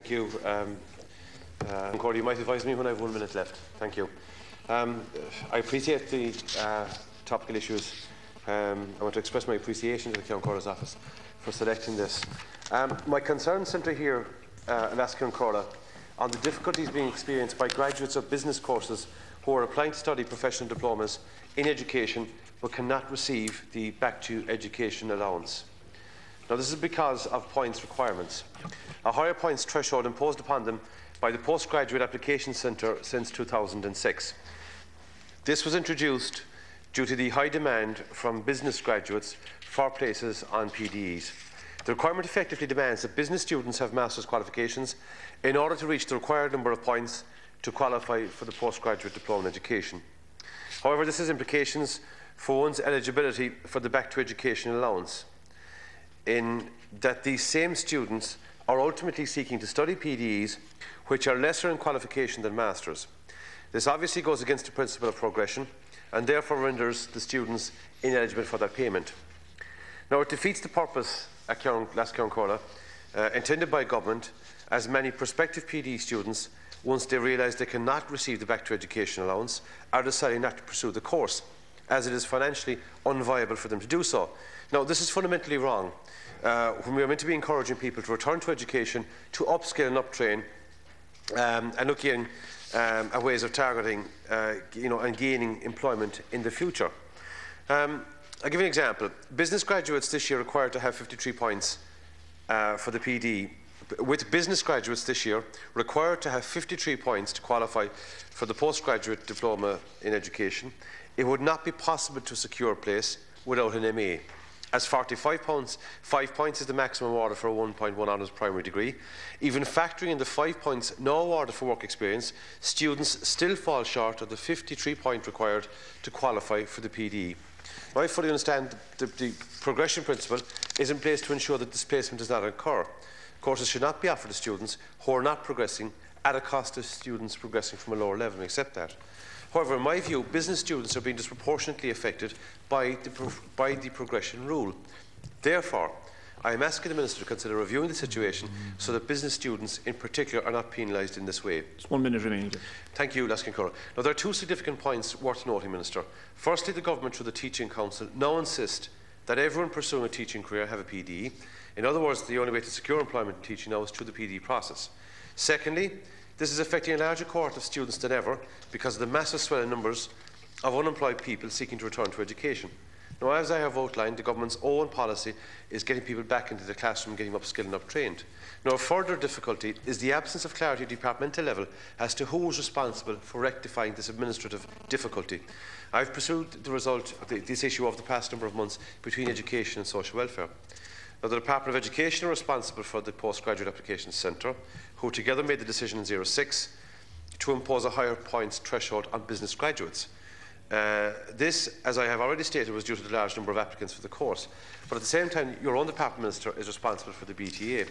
Thank you. Cordy, you might advise me when I have 1 minute left. Thank you. I appreciate the topical issues. I want to express my appreciation to the Ceann Comhairle's office for selecting this. My concerns centre here in Ceann Comhairle on the difficulties being experienced by graduates of business courses who are applying to study professional diplomas in education but cannot receive the Back to Education allowance. Now, this is because of points requirements. A higher points threshold imposed upon them by the Postgraduate Application Centre since 2006. This was introduced due to the high demand from business graduates for places on PDEs. The requirement effectively demands that business students have master's qualifications in order to reach the required number of points to qualify for the postgraduate diploma in education. However, this has implications for one's eligibility for the Back to Education allowance, in that these same students are ultimately seeking to study PDEs which are lesser in qualification than masters. This obviously goes against the principle of progression and therefore renders the students ineligible for that payment. Now, it defeats the purpose at Ceann Comhairle intended by government, as many prospective PDE students, once they realise they cannot receive the Back to Education allowance, are deciding not to pursue the course, as it is financially unviable for them to do so. Now, this is fundamentally wrong. When we are meant to be encouraging people to return to education, to upskill and uptrain, and looking at ways of targeting and gaining employment in the future. I'll give you an example. Business graduates this year required to have 53 points for the PD. With business graduates this year required to have 53 points to qualify for the postgraduate diploma in education, it would not be possible to secure a place without an MA, as 45 points is the maximum awarded for a 1.1 honours primary degree. Even factoring in the 5 points now awarded for work experience, students still fall short of the 53 point required to qualify for the PDE. Now, I fully understand the progression principle is in place to ensure that displacement does not occur. Courses should not be offered to students who are not progressing at a cost of students progressing from a lower level, and accept that. However, in my view, business students are being disproportionately affected by the progression rule. Therefore, I am asking the Minister to consider reviewing the situation so that business students in particular are not penalised in this way. Just 1 minute remaining. Thank you, Ceann Comhairle. Now, there are two significant points worth noting, Minister. Firstly, the Government, through the Teaching Council, now insist that everyone pursuing a teaching career have a PDE. In other words, the only way to secure employment in teaching now is through the PDE process. Secondly, this is affecting a larger cohort of students than ever because of the massive swell in numbers of unemployed people seeking to return to education. Now, as I have outlined, the Government's own policy is getting people back into the classroom, getting upskilled and uptrained. Now, a further difficulty is the absence of clarity at departmental level as to who is responsible for rectifying this administrative difficulty. I have pursued the result of this issue over the past number of months between education and social welfare. Now, the Department of Education are responsible for the Postgraduate Application Centre, who together made the decision in 06 to impose a higher points threshold on business graduates. This, as I have already stated, was due to the large number of applicants for the course. But at the same time, your own Department Minister is responsible for the BTA.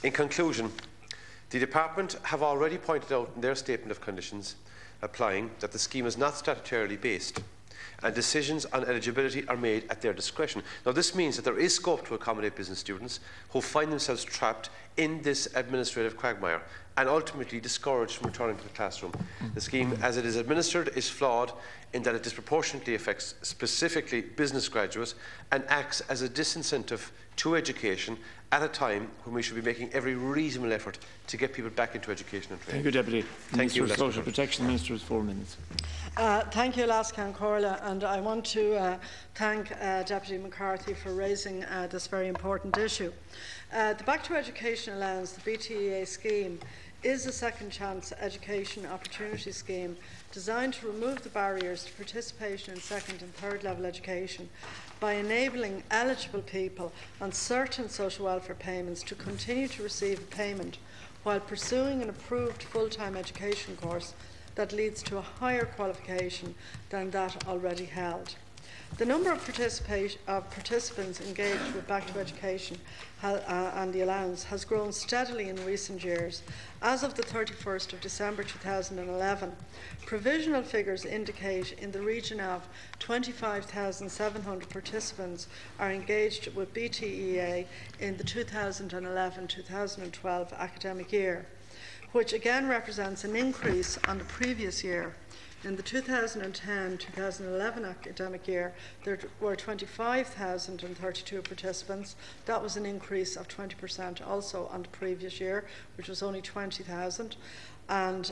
In conclusion, the Department have already pointed out in their statement of conditions applying that the scheme is not statutorily based, and decisions on eligibility are made at their discretion. Now, this means that there is scope to accommodate business students who find themselves trapped in this administrative quagmire and ultimately discouraged from returning to the classroom. The scheme, as it is administered, is flawed in that it disproportionately affects specifically business graduates and acts as a disincentive to education at a time when we should be making every reasonable effort to get people back into education and training. Thank you, Deputy. Thank you, Minister for Social Protection. Minister has 4 minutes. Thank you, Ceann Comhairle, and I want to thank Deputy McCarthy for raising this very important issue. The Back to Education allowance, the BTEA scheme, is a second chance education opportunity scheme designed to remove the barriers to participation in second and third level education by enabling eligible people on certain social welfare payments to continue to receive a payment while pursuing an approved full-time education course that leads to a higher qualification than that already held. The number of participants engaged with Back to Education and the allowance has grown steadily in recent years. As of the 31st of December 2011, provisional figures indicate in the region of 25,700 participants are engaged with BTEA in the 2011-2012 academic year. which again represents an increase on the previous year. In the 2010-2011 academic year, there were 25,032 participants. That was an increase of 20% also on the previous year, which was only 20,000. And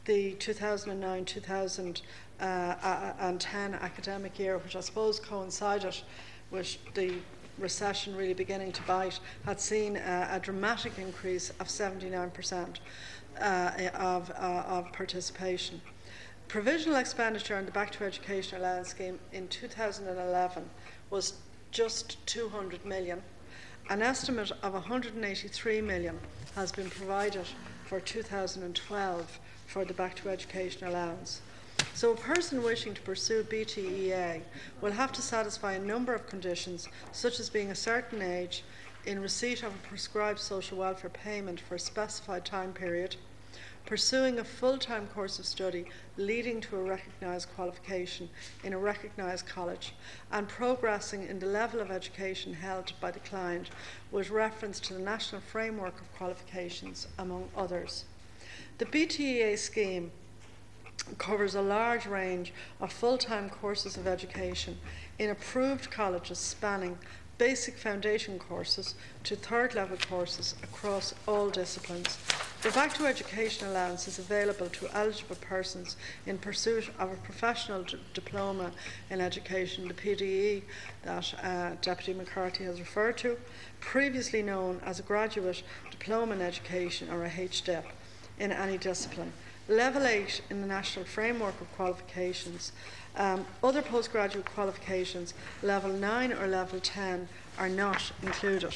the 2009-2010 academic year, which I suppose coincided with the recession really beginning to bite, had seen a dramatic increase of 79% of participation. Provisional expenditure on the Back to Education Allowance scheme in 2011 was just 200 million. An estimate of 183 million has been provided for 2012 for the Back to Education Allowance. So a person wishing to pursue BTEA will have to satisfy a number of conditions, such as being a certain age, in receipt of a prescribed social welfare payment for a specified time period, pursuing a full-time course of study leading to a recognised qualification in a recognised college, and progressing in the level of education held by the client with reference to the National Framework of Qualifications, among others. The BTEA scheme covers a large range of full-time courses of education in approved colleges spanning basic foundation courses to third-level courses across all disciplines. The Back to Education Allowance is available to eligible persons in pursuit of a professional diploma in education, the PDE that Deputy McCarthy has referred to, previously known as a graduate diploma in education, or a HDIP, in any discipline. Level 8 in the National Framework of Qualifications. Other postgraduate qualifications, Level 9 or Level 10, are not included.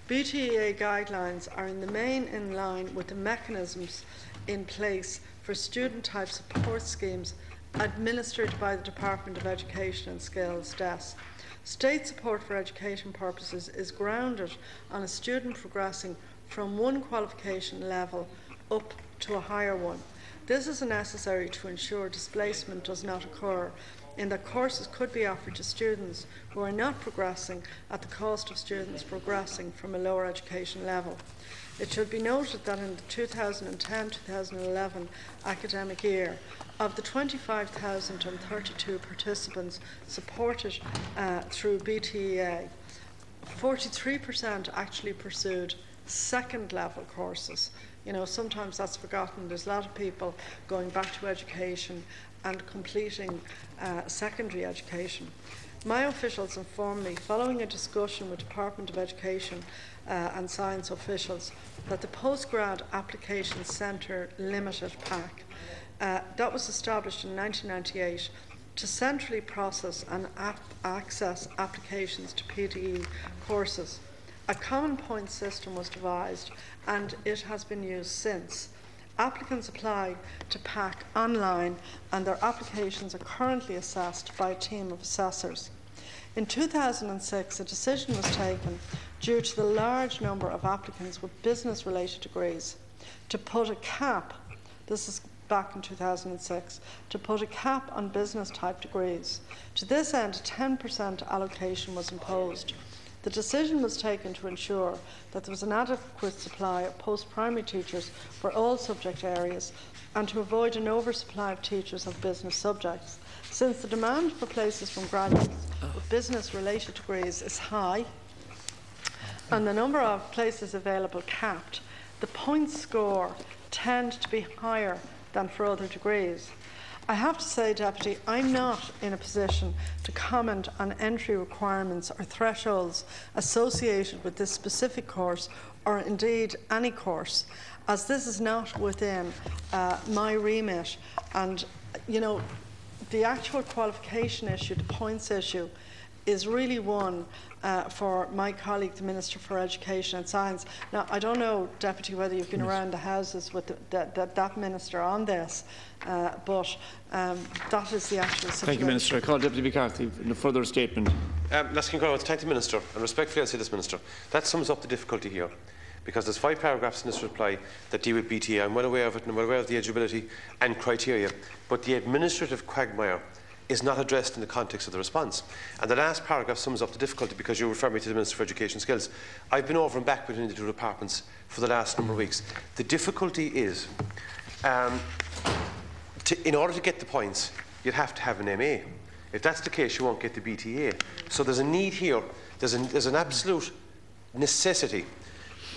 BTEA guidelines are in the main in line with the mechanisms in place for student-type support schemes administered by the Department of Education and Skills, DES. State support for education purposes is grounded on a student progressing from one qualification level up to a higher one. This is necessary to ensure displacement does not occur, in that courses could be offered to students who are not progressing at the cost of students progressing from a lower education level. It should be noted that in the 2010-2011 academic year, of the 25,032 participants supported through BTEA, 43% actually pursued second-level courses. You know, sometimes that's forgotten. There's a lot of people going back to education and completing secondary education. My officials informed me, following a discussion with Department of Education and Science officials, that the Postgrad Application Centre Limited PAC, that was established in 1998 to centrally process and access applications to PTE courses. A common point system was devised and it has been used since. Applicants apply to PAC online and their applications are currently assessed by a team of assessors. In 2006, a decision was taken, due to the large number of applicants with business-related degrees, to put a cap, this is back in 2006, to put a cap on business-type degrees. To this end, a 10% allocation was imposed. The decision was taken to ensure that there was an adequate supply of post-primary teachers for all subject areas and to avoid an oversupply of teachers of business subjects. Since the demand for places from graduates with business-related degrees is high and the number of places available capped, the point score tend to be higher than for other degrees. I have to say, Deputy, I'm not in a position to comment on entry requirements or thresholds associated with this specific course, or indeed any course, as this is not within my remit. And, you know, the actual qualification issue, the points issue, is really one for my colleague, the Minister for Education and Science. Now, I don't know, Deputy, whether you've been around the houses with that Minister on this, but that is the actual situation. Thank you, Minister. I call Deputy McCarthy in a further statement. Let's thank the Minister, and respectfully I'll say this, Minister, that sums up the difficulty here. Because there's 5 paragraphs in this reply that deal with BTA. I'm well aware of it and I'm well aware of the eligibility and criteria. But the administrative quagmire is not addressed in the context of the response. And the last paragraph sums up the difficulty, because you refer me to the Minister for Education Skills. I've been over and back between the two departments for the last number of weeks. The difficulty is, in order to get the points, you'd have to have an MA. If that's the case, you won't get the BTA. So there's a need here, there's an absolute necessity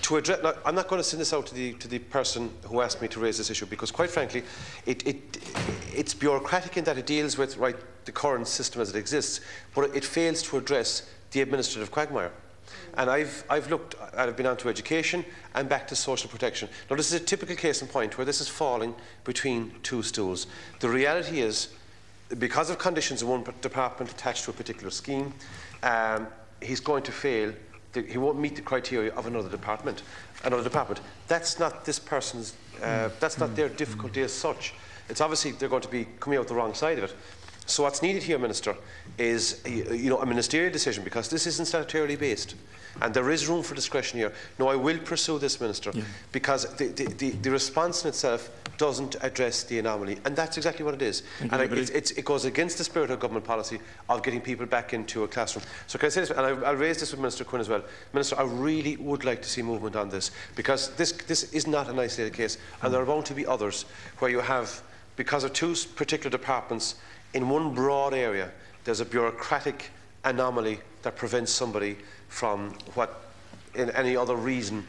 to address. Now, I'm not going to send this out to the person who asked me to raise this issue, because quite frankly it's bureaucratic in that it deals with the current system as it exists, but it fails to address the administrative quagmire. And I've looked, I've been on to education and back to social protection. Now, this is a typical case in point where this is falling between two stools. The reality is, because of conditions in one department attached to a particular scheme, he's going to fail. He won't meet the criteria of another department. That's not this person's. That's not their difficulty as such. It's obviously they're going to be coming out the wrong side of it. So what's needed here, Minister, is a ministerial decision, because this isn't statutorily based, and there is room for discretion here. No, I will pursue this, Minister, because the response in itself doesn't address the anomaly, and that's exactly what it is. It goes against the spirit of government policy of getting people back into a classroom. So can I say this, and I'll raise this with Minister Quinn as well. Minister, I really would like to see movement on this, because this is not an isolated case, and there are bound to be others where you have, because of two particular departments in one broad area, there's a bureaucratic anomaly that prevents somebody from what, in any other reason,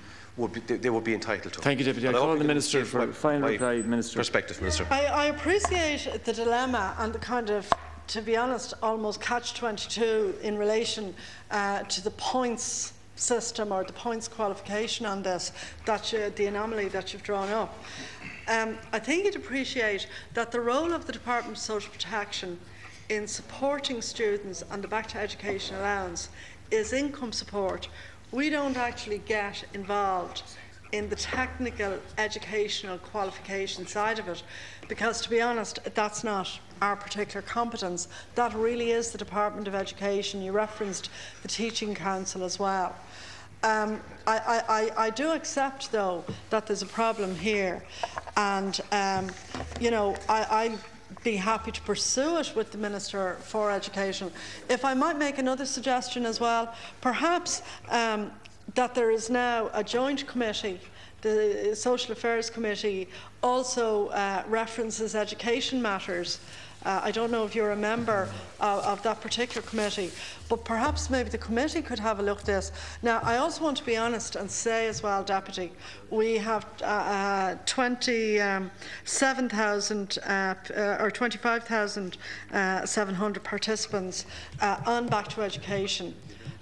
they would be entitled to. Thank you, Deputy. I call the Minister for final reply. Minister. Perspective, Minister. I appreciate the dilemma and the kind of, to be honest, almost catch-22 in relation to the points system or the points qualification on this, the anomaly that you've drawn up. I think you'd appreciate that the role of the Department of Social Protection in supporting students on the Back to Education allowance is income support. We don't actually get involved in the technical educational qualification side of it, because, to be honest, that's not our particular competence. That really is the Department of Education. You referenced the Teaching Council as well. I do accept, though, that there's a problem here, and I'd be happy to pursue it with the Minister for Education. If I might make another suggestion as well, perhaps that there is now a joint committee. The Social Affairs Committee also references education matters. I don't know if you're a member of that particular committee, but perhaps maybe the committee could have a look at this. Now, I also want to be honest and say as well, Deputy, we have 27,000 or 25,700 participants on Back to Education.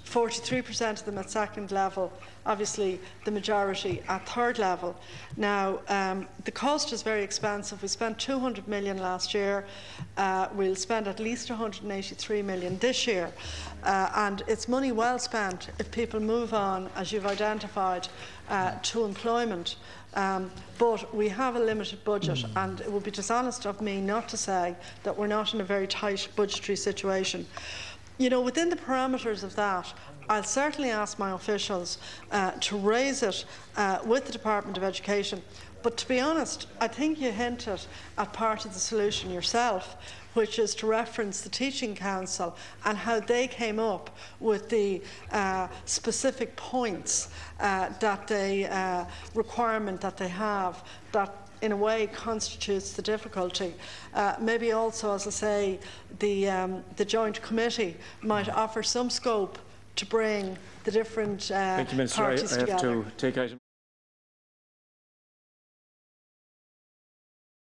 43% of them at second level, obviously the majority at third level. Now, the cost is very expensive. We spent 200 million last year. We'll spend at least 183 million this year. And it's money well spent if people move on, as you've identified, to employment. But we have a limited budget, and it would be dishonest of me not to say that we're not in a very tight budgetary situation. Within the parameters of that, I'll certainly ask my officials to raise it with the Department of Education. But to be honest, I think you hinted at part of the solution yourself, which is to reference the Teaching Council and how they came up with the specific points that they requirement that they have that in a way constitutes the difficulty. Maybe also, as I say, the joint committee might offer some scope to bring the different Thank you, Minister. parties together. I have to take item